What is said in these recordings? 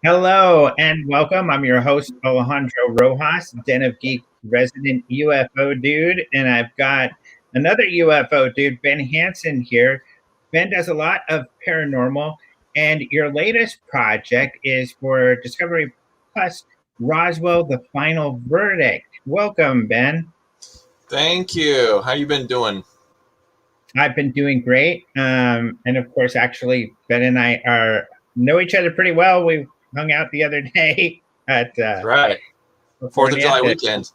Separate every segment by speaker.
Speaker 1: Hello and welcome. I'm your host, Alejandro Rojas, Den of Geek resident UFO dude. And I've got another UFO dude, Ben Hansen here. Ben does a lot of paranormal, and your latest project is for Discovery Plus Roswell, the Final Verdict. Welcome, Ben.
Speaker 2: Thank you. How you been doing?
Speaker 1: I've been doing great. And of course, actually, Ben and I know each other pretty well. We hung out the other day at
Speaker 2: That's right. Fourth of July weekend.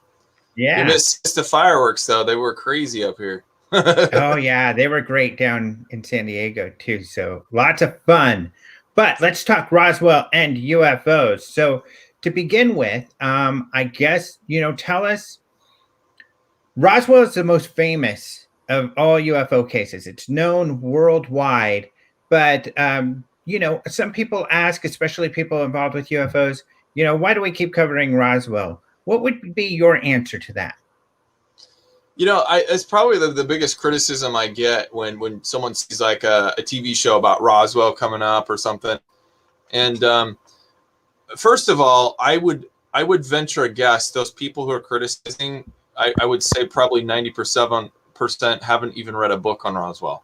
Speaker 1: Yeah.
Speaker 2: You missed the fireworks though. They were crazy up here.
Speaker 1: Oh yeah, they were great down in San Diego too. So lots of fun. But let's talk Roswell and UFOs. So to begin with, I guess tell us. Roswell is the most famous of all UFO cases. It's known worldwide, but some people ask, especially people involved with UFOs, why do we keep covering Roswell? What would be your answer to that?
Speaker 2: It's probably the biggest criticism I get when someone sees like a TV show about Roswell coming up or something. And first of all, I would venture a guess those people who are criticizing, I would say probably 90% haven't even read a book on Roswell.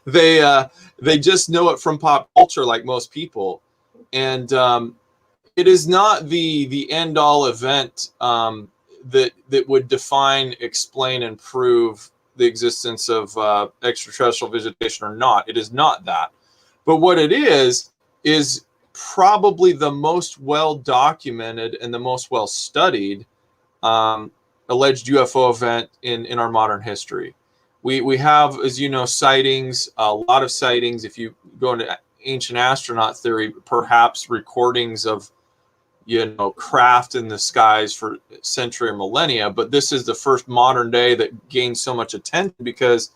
Speaker 2: they just know it from pop culture like most people, and it is not the end all event that would define, explain, and prove the existence of extraterrestrial visitation or not. It is not that, but what it is probably the most well documented and the most well studied alleged UFO event in our modern history. We have, as you know, sightings, a lot of sightings. If you go into ancient astronaut theory, perhaps recordings of, craft in the skies for century or millennia. But this is the first modern day that gains so much attention because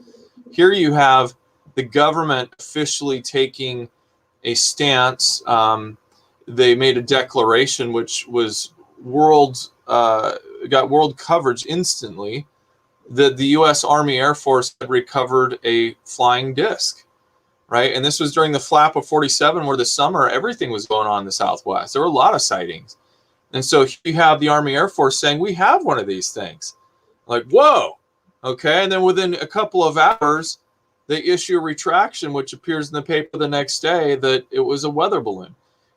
Speaker 2: here you have the government officially taking a stance. They made a declaration which was got world coverage instantly, that the U.S. Army Air Force had recovered a flying disc, right? And this was during the flap of 47, where the summer, everything was going on in the Southwest. There were a lot of sightings. And so you have the Army Air Force saying, we have one of these things. Like, whoa, okay. And then within a couple of hours, they issue a retraction, which appears in the paper the next day that it was a weather balloon.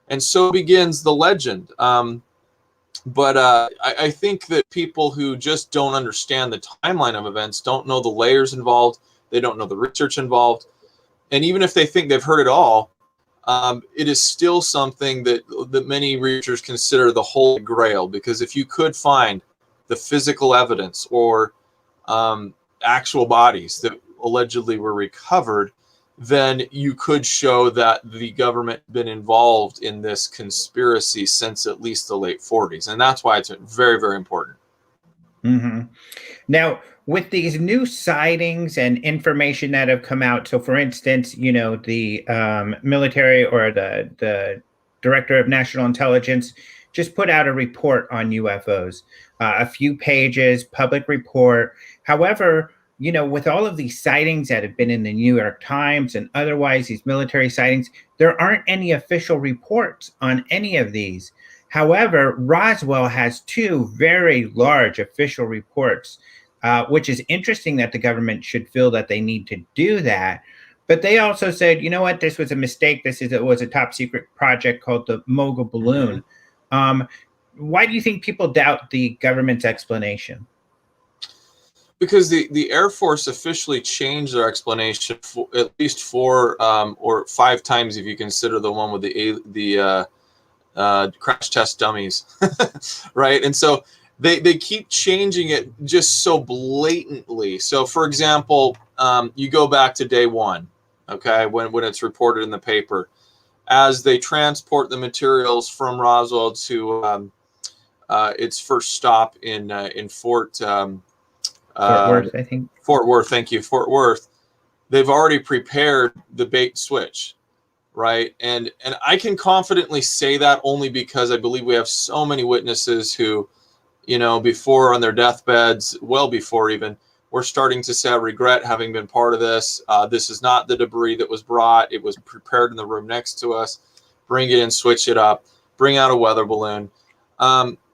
Speaker 2: And so begins the legend. But I think that people who just don't understand the timeline of events don't know the layers involved. They don't know the research involved. And even if they think they've heard it all, it is still something that many researchers consider the holy grail. Because if you could find the physical evidence or actual bodies that allegedly were recovered, then you could show that the government had been involved in this conspiracy since at least the late 40s. And that's why it's very, very important.
Speaker 1: Mm-hmm. Now, with these new sightings and information that have come out, so for instance, the military or the director of national intelligence just put out a report on UFOs, a few pages, public report. However, with all of these sightings that have been in the New York Times and otherwise, these military sightings, there aren't any official reports on any of these. However, Roswell has two very large official reports, which is interesting that the government should feel that they need to do that. But they also said, you know what, this was a mistake. It was a top secret project called the Mogul Balloon. Why do you think people doubt the government's explanation?
Speaker 2: Because the Air Force officially changed their explanation at least 4 or 5 times, if you consider the one with the crash test dummies, right? And so they keep changing it just so blatantly. So, for example, you go back to day 1, okay, when it's reported in the paper, as they transport the materials from Roswell to its first stop in Fort
Speaker 1: Worth, I think.
Speaker 2: Fort Worth, thank you, Fort Worth. They've already prepared the bait switch, right? And I can confidently say that only because I believe we have so many witnesses who, before on their deathbeds, well before even, we're starting to say, I regret having been part of this. This is not the debris that was brought. It was prepared in the room next to us. bring it in, switch it up, bring out a weather balloon.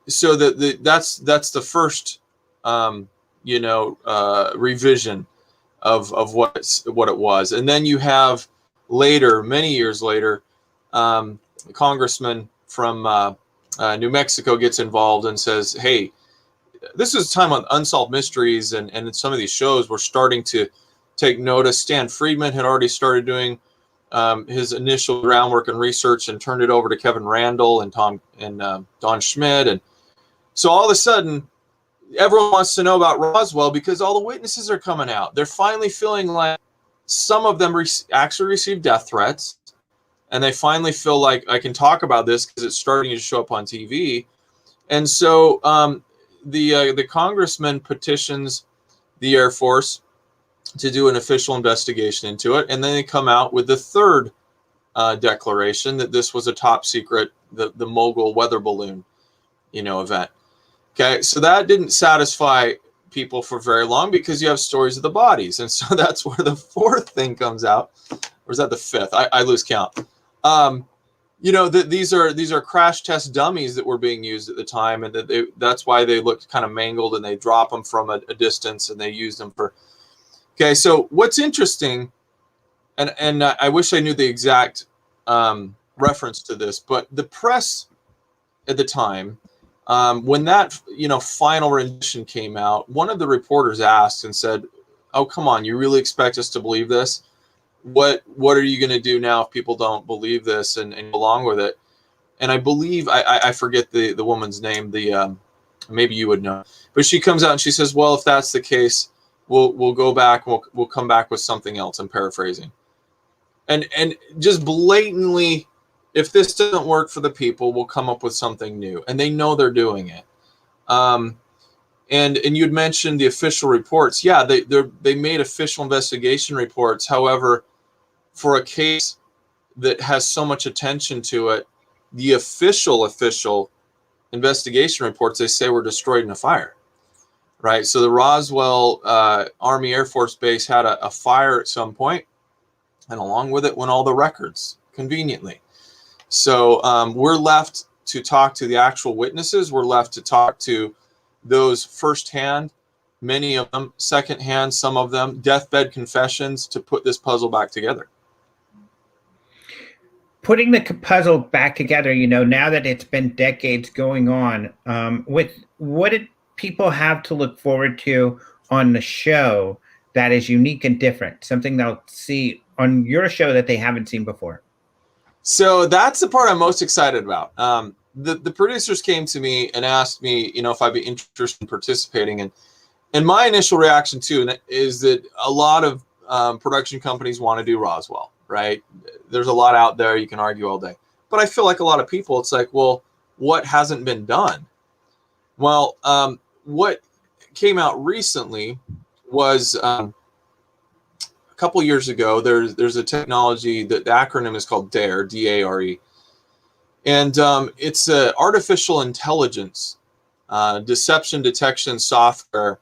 Speaker 2: So that's the first revision of what it was. And then you have later, many years later, a congressman from New Mexico gets involved and says, hey, this is a time on Unsolved Mysteries, and some of these shows were starting to take notice. Stan Friedman had already started doing his initial groundwork and research and turned it over to Kevin Randall and Don Schmidt. And so all of a sudden, everyone wants to know about Roswell because all the witnesses are coming out. They're finally feeling like some of them actually received death threats, and they finally feel like I can talk about this because it's starting to show up on TV. And so the congressman petitions the Air Force to do an official investigation into it, and then they come out with the third declaration that this was a top secret, the mogul weather balloon, event. Okay, so that didn't satisfy people for very long because you have stories of the bodies, and so that's where the fourth thing comes out, or is that the fifth? I lose count. These are crash test dummies that were being used at the time, and that's why they looked kind of mangled, and they drop them from a distance, and they use them for. Okay, so what's interesting, and I wish I knew the exact reference to this, but the press at the time, when that final rendition came out, one of the reporters asked and said, "Oh, come on, you really expect us to believe this? What are you going to do now if people don't believe this and go along with it?" And I believe I forget the woman's name. Maybe you would know, but she comes out and she says, "Well, if that's the case, we'll go back. We'll come back with something else." I'm paraphrasing, and just blatantly, if this doesn't work for the people, we'll come up with something new, and they know they're doing it. And you'd mentioned the official reports. Yeah, they made official investigation reports. However, for a case that has so much attention to it, the official investigation reports, they say, were destroyed in a fire. Right. So the Roswell Army Air Force Base had a fire at some point, and along with it went all the records, conveniently. So we're left to talk to the actual witnesses. We're left to talk to those firsthand, many of them, secondhand, some of them, deathbed confessions, to put this puzzle back together.
Speaker 1: Putting the puzzle back together, now that it's been decades going on, with what did people have to look forward to on the show that is unique and different, something they'll see on your show that they haven't seen before?
Speaker 2: So that's the part I'm most excited about. The producers came to me and asked me, if I'd be interested in participating. And my initial reaction too is that a lot of production companies want to do Roswell, right? There's a lot out there. You can argue all day. But I feel like a lot of people, it's like, well, what hasn't been done? Well, what came out recently was a couple years ago, there's a technology that the acronym is called DARE, D-A-R-E. And it's an artificial intelligence deception detection software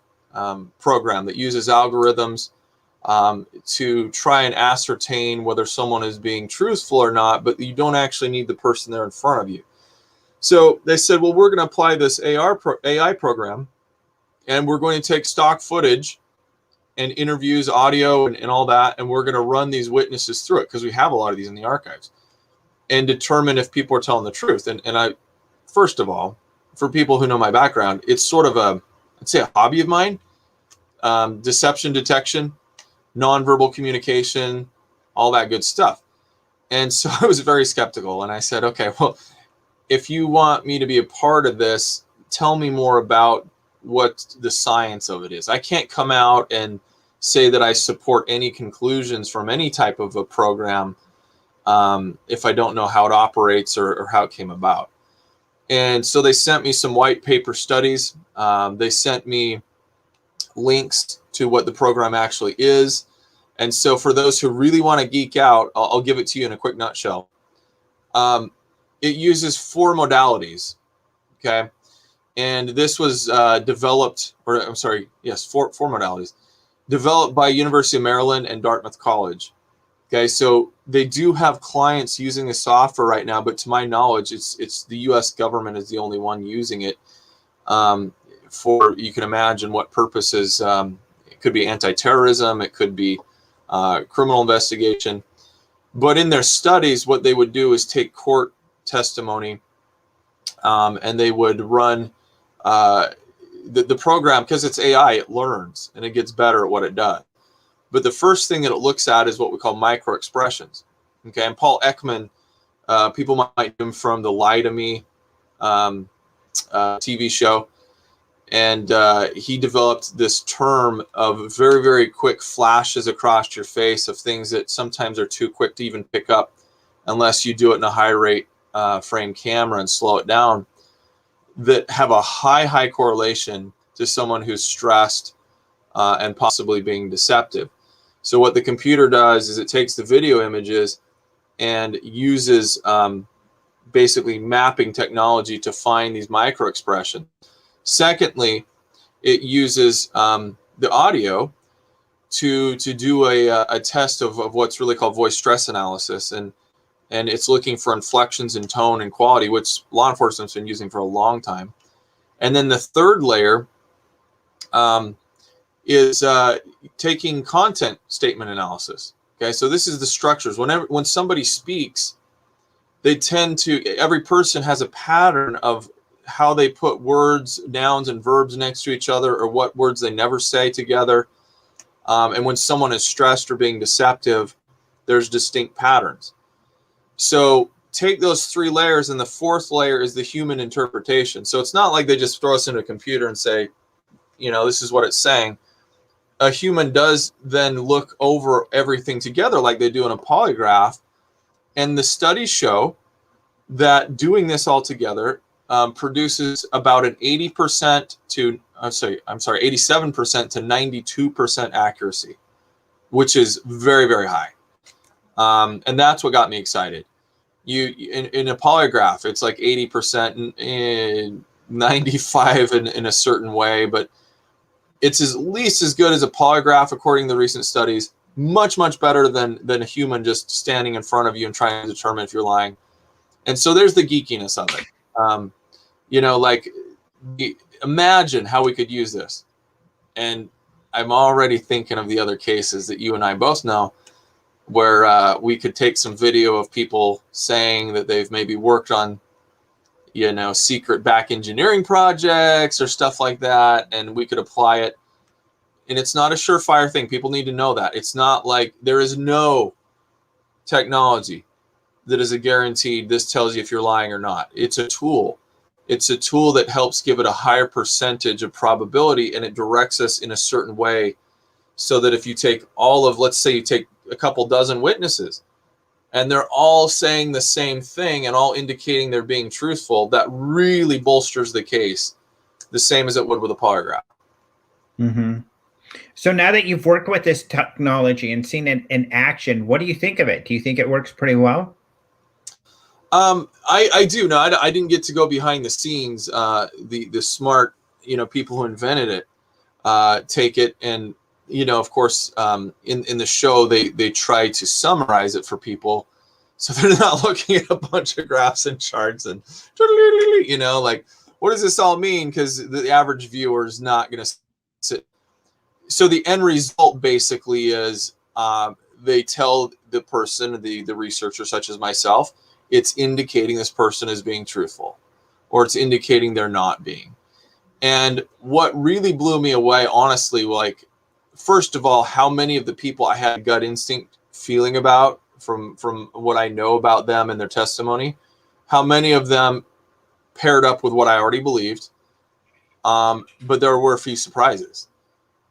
Speaker 2: program that uses algorithms to try and ascertain whether someone is being truthful or not, but you don't actually need the person there in front of you. So they said, well, we're going to apply this AI program, and we're going to take stock footage and interviews, audio, and all that, and we're going to run these witnesses through it, because we have a lot of these in the archives, and determine if people are telling the truth. And I, first of all, for people who know my background, it's sort of I'd say a hobby of mine, deception detection, nonverbal communication, all that good stuff. And so I was very skeptical, and I said, okay, well, if you want me to be a part of this, tell me more about what the science of it is. I can't come out and say that I support any conclusions from any type of a program if I don't know how it operates or how it came about. And so they sent me some white paper studies. They sent me links to what the program actually is. And so for those who really want to geek out, I'll give it to you in a quick nutshell. It uses 4 modalities, okay? And this was developed, or I'm sorry, yes, four modalities, developed by University of Maryland and Dartmouth College. Okay, so they do have clients using the software right now, but to my knowledge, it's the U.S. government is the only one using it. For, you can imagine what purposes. It could be anti-terrorism, it could be criminal investigation. But in their studies, what they would do is take court testimony, and they would run the program, because it's AI, it learns and it gets better at what it does. But the first thing that it looks at is what we call micro expressions. Okay, and Paul Ekman, people might know him from the Lie to Me TV show, and he developed this term of very, very quick flashes across your face of things that sometimes are too quick to even pick up unless you do it in a high rate frame camera and slow it down, that have a high correlation to someone who's stressed and possibly being deceptive. So what the computer does is it takes the video images and uses basically mapping technology to find these micro expressions. Secondly, it uses the audio to do a test of what's really called voice stress analysis, and it's looking for inflections in tone and quality, which law enforcement's been using for a long time. And then the third layer is taking content statement analysis. Okay, so this is the structures. When somebody speaks, they tend to, every person has a pattern of how they put words, nouns, and verbs next to each other, or what words they never say together. And when someone is stressed or being deceptive, there's distinct patterns. So take those three layers, and the fourth layer is the human interpretation. So it's not like they just throw us into a computer and say, this is what it's saying. A human does then look over everything together like they do in a polygraph. And the studies show that doing this all together produces about an 87% to 92% accuracy, which is very, very high. And that's what got me excited. In a polygraph, it's like 80% and 95 in a certain way, but it's at least as good as a polygraph according to the recent studies. Much better than a human just standing in front of you and trying to determine if you're lying. And so there's the geekiness of it. Imagine how we could use this. And I'm already thinking of the other cases that you and I both know, where we could take some video of people saying that they've maybe worked on, secret back engineering projects or stuff like that, and we could apply it. And it's not a surefire thing. People need to know that. It's not like there is no technology that is a guaranteed this tells you if you're lying or not. It's a tool. It's a tool that helps give it a higher percentage of probability, and it directs us in a certain way, so that if you take let's say you take a couple dozen witnesses and they're all saying the same thing and all indicating they're being truthful, that really bolsters the case, the same as it would with a polygraph.
Speaker 1: Mm-hmm. So now that you've worked with this technology and seen it in action, what do you think of it? Do you think it works pretty well?
Speaker 2: I do. No, I didn't get to go behind the scenes. The smart, people who invented it take it, and of course, in the show they try to summarize it for people, so they're not looking at a bunch of graphs and charts and like, what does this all mean? Because the average viewer is not going to sit. So the end result basically is they tell the person, the researcher such as myself, it's indicating this person is being truthful, or it's indicating they're not being. And what really blew me away, honestly, like, first of all, how many of the people I had a gut instinct feeling about from what I know about them and their testimony, how many of them paired up with what I already believed. But there were a few surprises.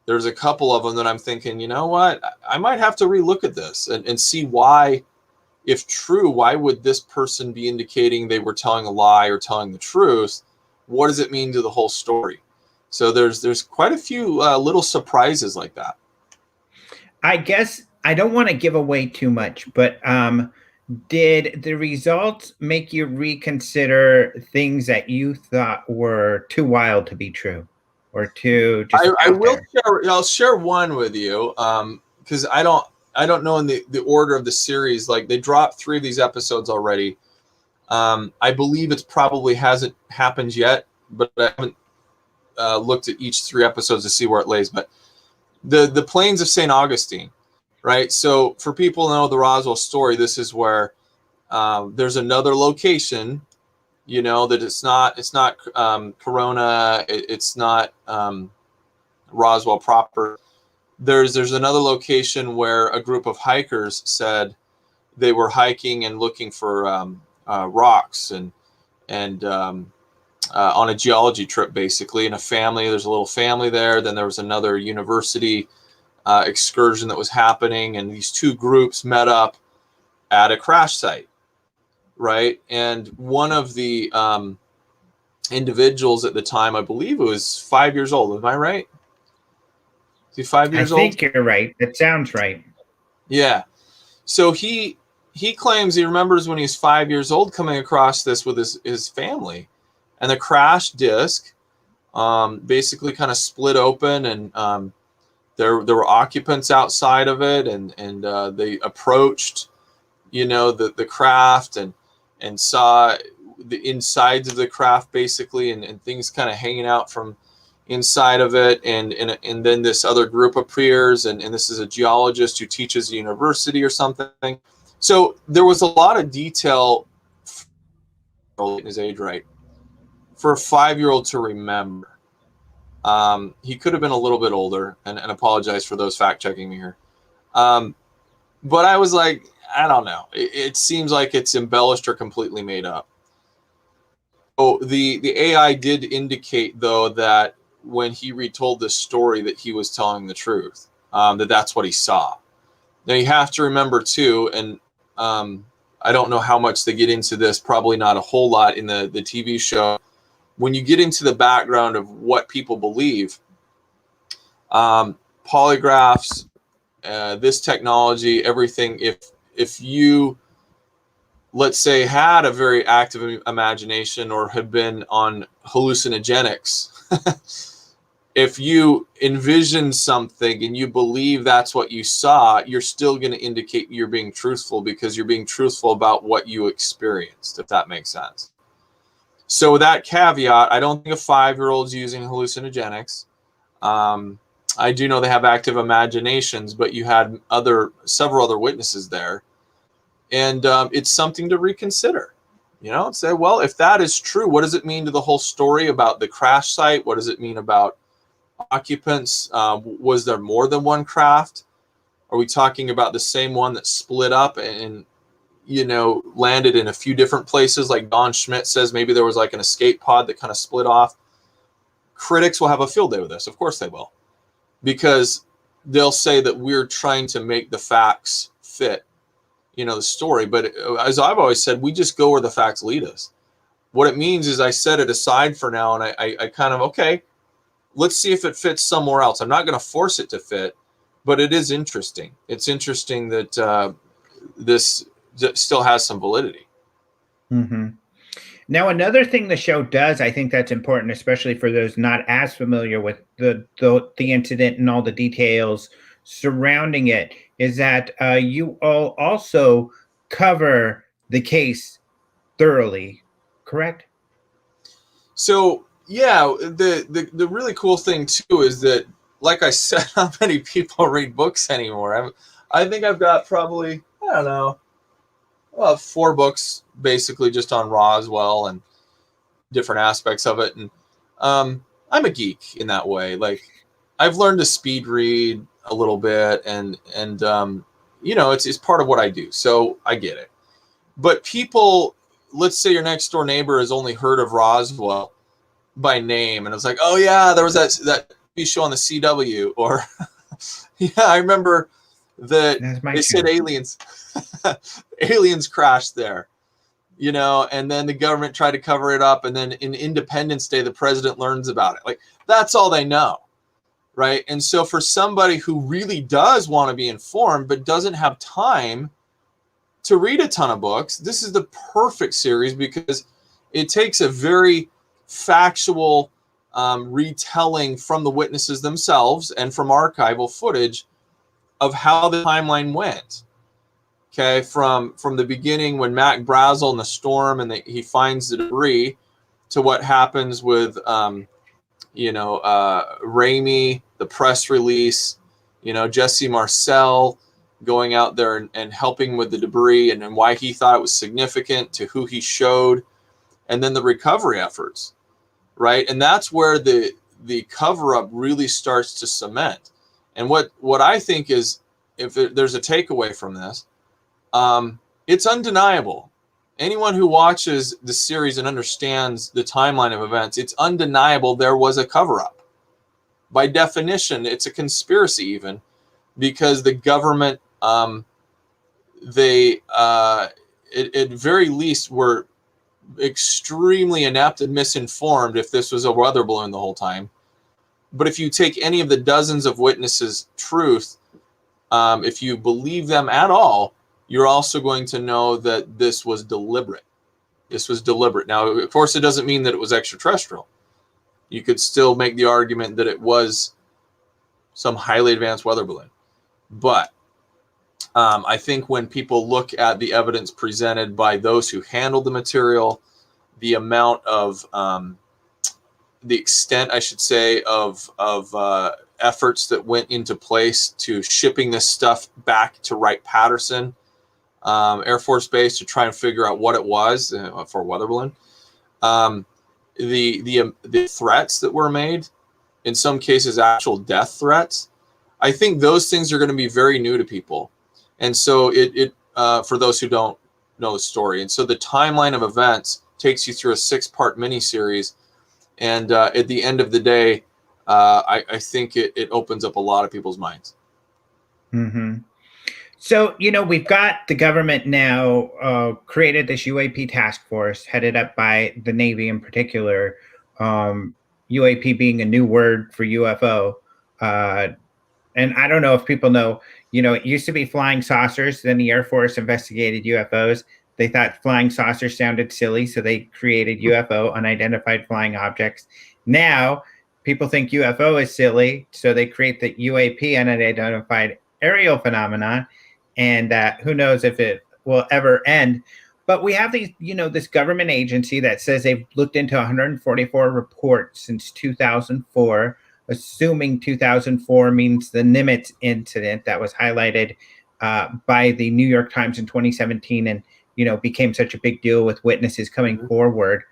Speaker 2: There's a couple of them that I'm thinking, you know what, I might have to relook at this and see why, if true, why would this person be indicating they were telling a lie or telling the truth? What does it mean to the whole story? So there's quite a few little surprises like that.
Speaker 1: I guess I don't want to give away too much, but did the results make you reconsider things that you thought were too wild to be true, or too just
Speaker 2: I will
Speaker 1: there?
Speaker 2: share. I'll share one with you because I don't. I don't know in the order of the series. Like they dropped 3 of these episodes already. I believe it probably hasn't happened yet, but I haven't looked at each 3 episodes to see where it lays. But the Plains of St. Augustine, right? So for people who know the Roswell story, this is where there's another location. You know that it's not Corona. It's not Roswell proper. There's another location where a group of hikers said they were hiking and looking for rocks and on a geology trip, basically, and there's a little family there. Then there was another university excursion that was happening, and these 2 groups met up at a crash site, right? And one of the individuals at the time, I believe it was 5 years old. Am I right? Is he 5 years old?
Speaker 1: I think you're right. That sounds right.
Speaker 2: Yeah. So he claims he remembers when he was 5 years old coming across this with his family, and the crash disc basically kind of split open, and there were occupants outside of it, and they approached, you know, the craft and saw the insides of the craft basically, and things kind of hanging out from inside of it, and then this other group appears, and this is a geologist who teaches at university or something. So there was a lot of detail in his age, right, for a 5-year-old to remember. He could have been a little bit older, and apologize for those fact checking me here. But I was like, I don't know. It seems like it's embellished or completely made up. So the AI did indicate, though, that when he retold this story that he was telling the truth, that's what he saw. Now you have to remember too, and I don't know how much they get into this, probably not a whole lot in the TV show. When you get into the background of what people believe, polygraphs, this technology, everything, if you, let's say, had a very active imagination or had been on hallucinogenics, if you envision something and you believe that's what you saw, you're still going to indicate you're being truthful, because you're being truthful about what you experienced, if that makes sense. So with that caveat, I don't think a 5-year-old's using hallucinogenics. I do know they have active imaginations, but you had several other witnesses there. And it's something to reconsider, you know, and say, well, if that is true, what does it mean to the whole story about the crash site? What does it mean about occupants? Was there more than one craft? Are we talking about the same one that split up and, you know, landed in a few different places? Like Don Schmidt says, maybe there was like an escape pod that kind of split off. Critics will have a field day with this. Of course they will, because they'll say that we're trying to make the facts fit, you know, the story. But as I've always said, we just go where the facts lead us. What it means is I set it aside for now, and I kind of, okay, let's see if it fits somewhere else. I'm not going to force it to fit, but it is interesting. It's interesting that this still has some validity.
Speaker 1: Mm-hmm. Now, another thing the show does, I think that's important, especially for those not as familiar with the incident and all the details surrounding it, is that you all also cover the case thoroughly, correct?
Speaker 2: So yeah, the really cool thing too is that, like I said, not many people read books anymore. I think I've got probably, I don't know, well, 4 books basically just on Roswell and different aspects of it. And I'm a geek in that way. Like, I've learned to speed read a little bit, and you know, it's part of what I do. So I get it. But people, let's say your next door neighbor has only heard of Roswell by name, and it's like, oh yeah, there was that TV show on the CW, or yeah, I remember that they said aliens crashed there, you know, and then the government tried to cover it up, and then in Independence Day the president learns about it. Like, that's all they know, right? And so for somebody who really does want to be informed but doesn't have time to read a ton of books, this is the perfect series, because it takes a very factual retelling from the witnesses themselves and from archival footage of how the timeline went. Okay, from the beginning when Mac Brazel in the storm and he finds the debris, to what happens with Ramey, the press release, Jesse Marcel going out there and helping with the debris and why he thought it was significant, to who he showed, and then the recovery efforts, right? And that's where the cover-up really starts to cement. And what I think is, if there's a takeaway from this, it's undeniable. Anyone who watches the series and understands the timeline of events, it's undeniable there was a cover-up. By definition, it's a conspiracy even, because the government, at very least, were extremely inept and misinformed if this was a weather balloon the whole time. But if you take any of the dozens of witnesses' truth, if you believe them at all, you're also going to know that this was deliberate. This was deliberate. Now, of course, it doesn't mean that it was extraterrestrial. You could still make the argument that it was some highly advanced weather balloon. But I think when people look at the evidence presented by those who handled the material, the amount of, the extent, I should say, of efforts that went into place to shipping this stuff back to Wright-Patterson Air Force Base to try and figure out what it was for a weather balloon. The threats that were made, in some cases actual death threats, I think those things are going to be very new to people. And so it for those who don't know the story. And so the timeline of events takes you through a 6-part miniseries. And at the end of the day, I think it opens up a lot of people's minds.
Speaker 1: Mm-hmm. So, we've got the government now created this UAP task force headed up by the Navy in particular, UAP being a new word for UFO. And I don't know if people know, it used to be flying saucers. Then the Air Force investigated UFOs. They thought flying saucers sounded silly, so they created UFO, unidentified flying objects. Now, people think UFO is silly, so they create the UAP, unidentified aerial phenomenon. And who knows if it will ever end. But we have these, this government agency that says they've looked into 144 reports since 2004, assuming 2004 means the Nimitz incident that was highlighted by the New York Times in 2017 and, became such a big deal with witnesses coming forward.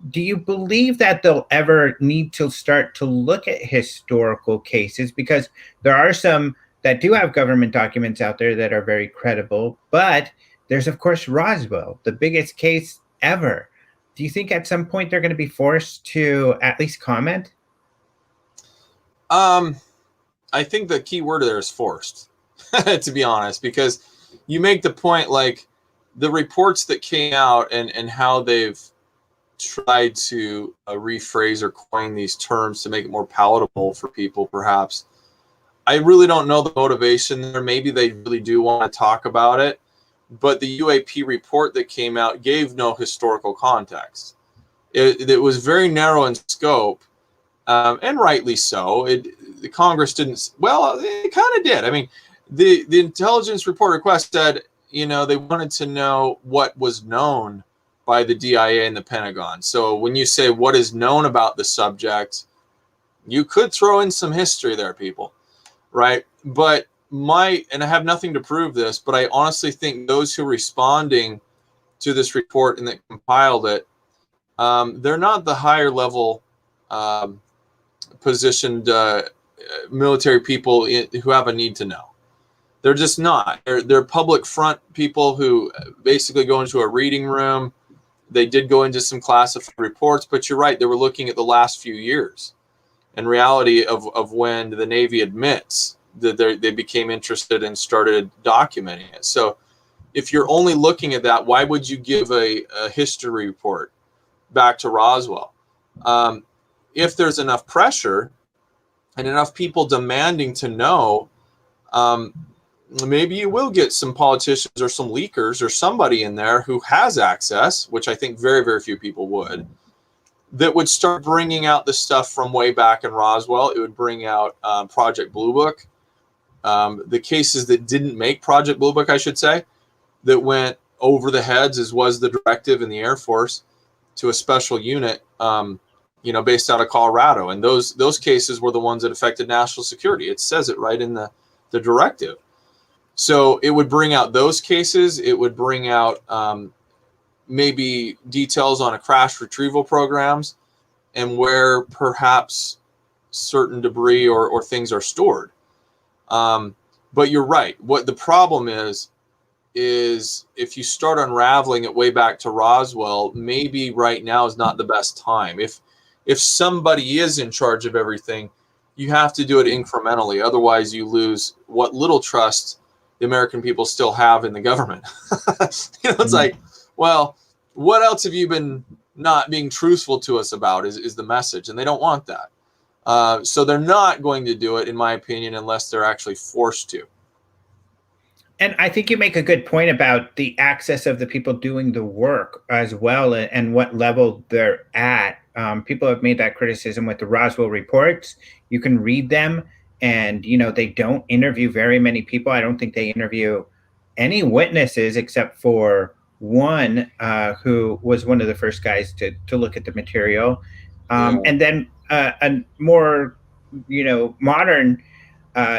Speaker 1: Do you believe that they'll ever need to start to look at historical cases? Because there are some that do have government documents out there that are very credible, but there's, of course, Roswell, the biggest case ever. Do you think at some point they're going to be forced to at least comment?
Speaker 2: I think the key word there is forced, to be honest, because you make the point, like the reports that came out and how they've tried to rephrase or coin these terms to make it more palatable for people, perhaps. I really don't know the motivation there. Maybe they really do want to talk about it, but the UAP report that came out gave no historical context. It was very narrow in scope, and rightly so. The Congress didn't. Well, it kind of did. I mean, the intelligence report request said, they wanted to know what was known by the DIA and the Pentagon. So when you say what is known about the subject, you could throw in some history there, people. Right. But and I have nothing to prove this, but I honestly think those who are responding to this report and that compiled it, they're not the higher level positioned military people who have a need to know. They're just not. They're public front people who basically go into a reading room. They did go into some classified reports, but you're right. They were looking at the last few years. In reality of when the Navy admits that they became interested and started documenting it. So if you're only looking at that, why would you give a history report back to Roswell? If there's enough pressure and enough people demanding to know, maybe you will get some politicians or some leakers or somebody in there who has access, which I think very, very few people would, that would start bringing out the stuff from way back in Roswell. It would bring out Project Blue Book. the cases that didn't make Project Blue Book, I should say, that went over the heads, as was the directive in the Air Force, to a special unit, based out of Colorado. And those cases were the ones that affected national security. It says it right in the directive. So it would bring out those cases. It would bring out maybe details on a crash retrieval programs and where perhaps certain debris or things are stored. But you're right. What the problem is if you start unraveling it way back to Roswell, maybe right now is not the best time. If somebody is in charge of everything, you have to do it incrementally. Otherwise, you lose what little trust the American people still have in the government. It's like, well, what else have you been not being truthful to us about is the message, and they don't want that. So they're not going to do it, in my opinion, unless they're actually forced to.
Speaker 1: And I think you make a good point about the access of the people doing the work as well, and what level they're at. People have made that criticism with the Roswell reports. You can read them, and they don't interview very many people. I don't think they interview any witnesses except for one who was one of the first guys to look at the material. And then a more modern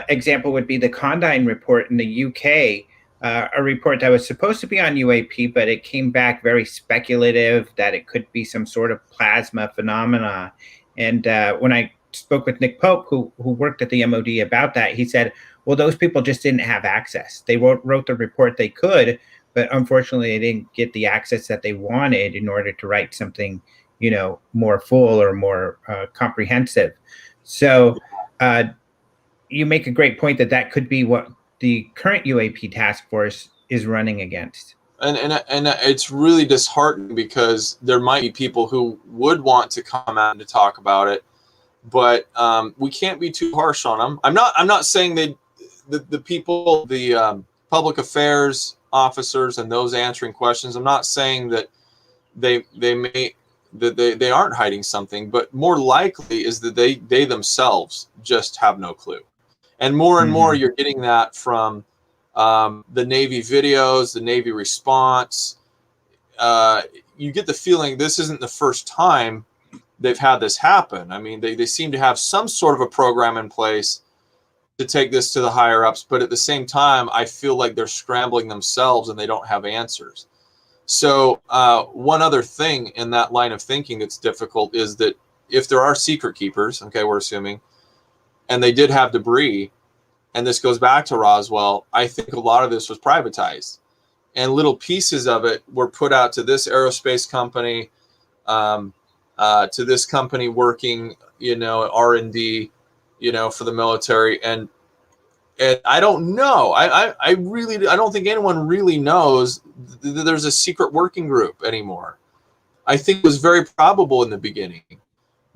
Speaker 1: example would be the Condine report in the UK, a report that was supposed to be on UAP, but it came back very speculative that it could be some sort of plasma phenomena. And when I spoke with Nick Pope, who worked at the MOD about that, he said, well, those people just didn't have access. They wrote the report they could, but unfortunately they didn't get the access that they wanted in order to write something, more full or more comprehensive. So you make a great point that could be what the current UAP task force is running against.
Speaker 2: And it's really disheartening, because there might be people who would want to come out and to talk about it, but we can't be too harsh on them. I'm not saying the people, the public affairs officers and those answering questions, I'm not saying that they aren't hiding something, but more likely is that they themselves just have no clue. And more you're getting that from the Navy videos, the Navy response. You get the feeling this isn't the first time they've had this happen. I mean, they seem to have some sort of a program in place to take this to the higher ups, but at the same time, I feel like they're scrambling themselves and they don't have answers. So one other thing in that line of thinking that's difficult is that if there are secret keepers, okay, we're assuming, and they did have debris, and this goes back to Roswell, I think a lot of this was privatized, and little pieces of it were put out to this aerospace company, to this company working, R&D, for the military. And I don't know. I don't think anyone really knows that there's a secret working group anymore. I think it was very probable in the beginning.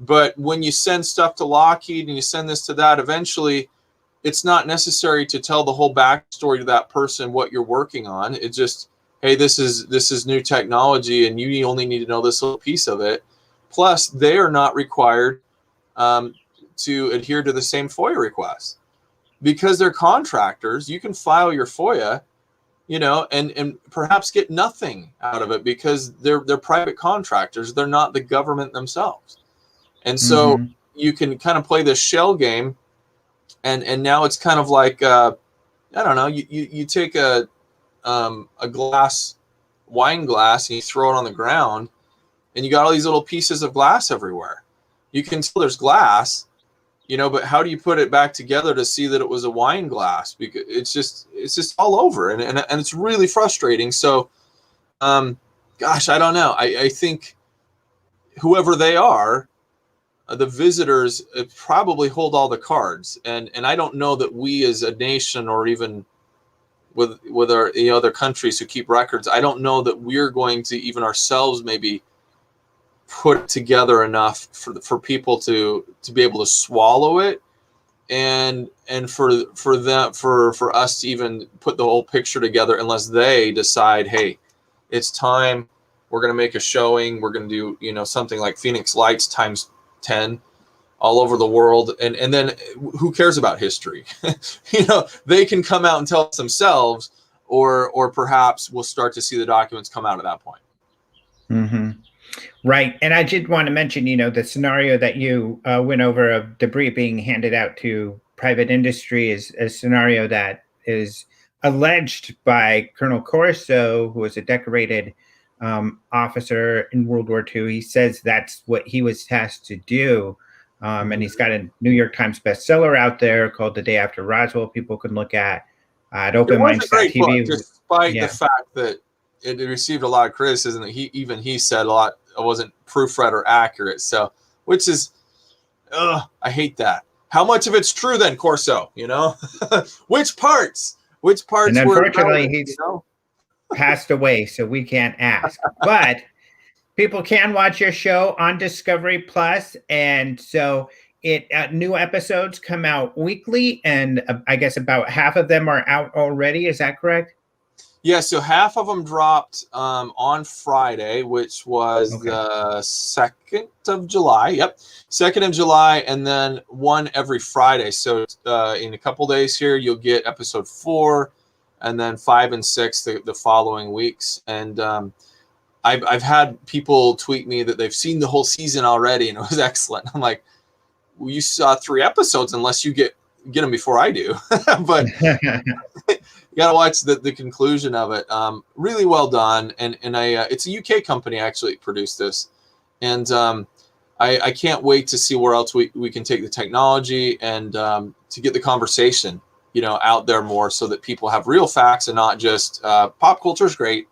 Speaker 2: But when you send stuff to Lockheed and you send this to that, eventually it's not necessary to tell the whole backstory to that person what you're working on. It's just, hey, this is new technology and you only need to know this little piece of it. Plus, they are not required to adhere to the same FOIA requests. Because they're contractors, you can file your FOIA, and perhaps get nothing out of it because they're private contractors. They're not the government themselves. And so you can kind of play this shell game, and now it's kind of like I don't know. You take a wine glass and you throw it on the ground, and you got all these little pieces of glass everywhere. You can tell there's glass, but how do you put it back together to see that it was a wine glass? Because it's just all over, and it's really frustrating. So, gosh, I don't know. I think whoever they are, the visitors probably hold all the cards, and I don't know that we as a nation, or even with our other countries who keep records, I don't know that we're going to even ourselves maybe put together enough for people to be able to swallow it, and for us to even put the whole picture together, unless they decide, hey, it's time, we're going to make a showing, we're going to do something like Phoenix Lights times 10, all over the world. And then who cares about history? You know, they can come out and tell us themselves, or perhaps we'll start to see the documents come out at that point.
Speaker 1: Mm-hmm. Right. And I did want to mention, you know, the scenario that you went over of debris being handed out to private industry is a scenario that is alleged by Colonel Corso, who was a decorated officer in World War II. He says that's what he was tasked to do. And he's got a New York Times bestseller out there called The Day After Roswell. People can look at
Speaker 2: It was a great book,
Speaker 1: openminds.tv.
Speaker 2: despite the fact that it received a lot of criticism. That he said a lot wasn't proofread or accurate. So, which is, I hate that. How much of it's true then, Corso? You know, which parts? Which parts?
Speaker 1: And
Speaker 2: were
Speaker 1: unfortunately,
Speaker 2: relevant,
Speaker 1: he's passed away, so we can't ask. But people can watch your show on Discovery Plus, and so new episodes come out weekly, and I guess about half of them are out already. Is that correct?
Speaker 2: Yeah, so half of them dropped on Friday, which was the 2nd of July. Yep, 2nd of July, and then one every Friday. So in a couple days here, you'll get episode 4, and then 5 and 6 the following weeks. And I've had people tweet me that they've seen the whole season already, and it was excellent. I'm like, well, you saw 3 episodes, unless you get them before I do. But you gotta watch the conclusion of it. Really well done, and it's a UK company actually produced this, and I can't wait to see where else we can take the technology, and to get the conversation, you know, out there more, so that people have real facts and not just pop culture is great,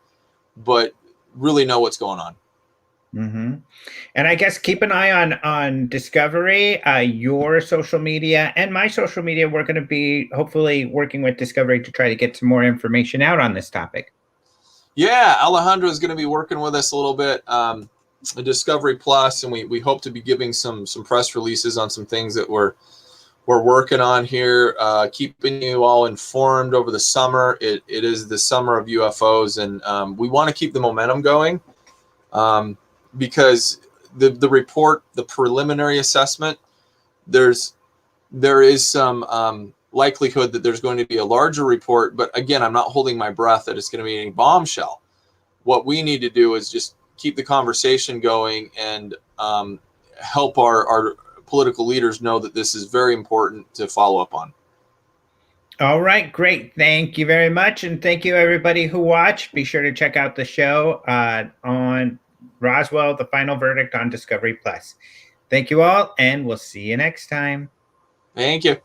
Speaker 2: but really know what's going on.
Speaker 1: Mm-hmm. And I guess keep an eye on Discovery, your social media, and my social media. We're going to be hopefully working with Discovery to try to get some more information out on this topic.
Speaker 2: Yeah, Alejandro is going to be working with us a little bit, Discovery Plus, and we hope to be giving some press releases on some things that we're working on here, keeping you all informed over the summer. It is the summer of UFOs, and we want to keep the momentum going. Because the report, the preliminary assessment, there is some likelihood that there's going to be a larger report. But again, I'm not holding my breath that it's going to be any bombshell. What we need to do is just keep the conversation going, and help our political leaders know that this is very important to follow up on.
Speaker 1: All right, great. Thank you very much. And thank you, everybody who watched. Be sure to check out the show on Roswell, The Final Verdict on Discovery Plus. Thank you all, and we'll see you next time.
Speaker 2: Thank you.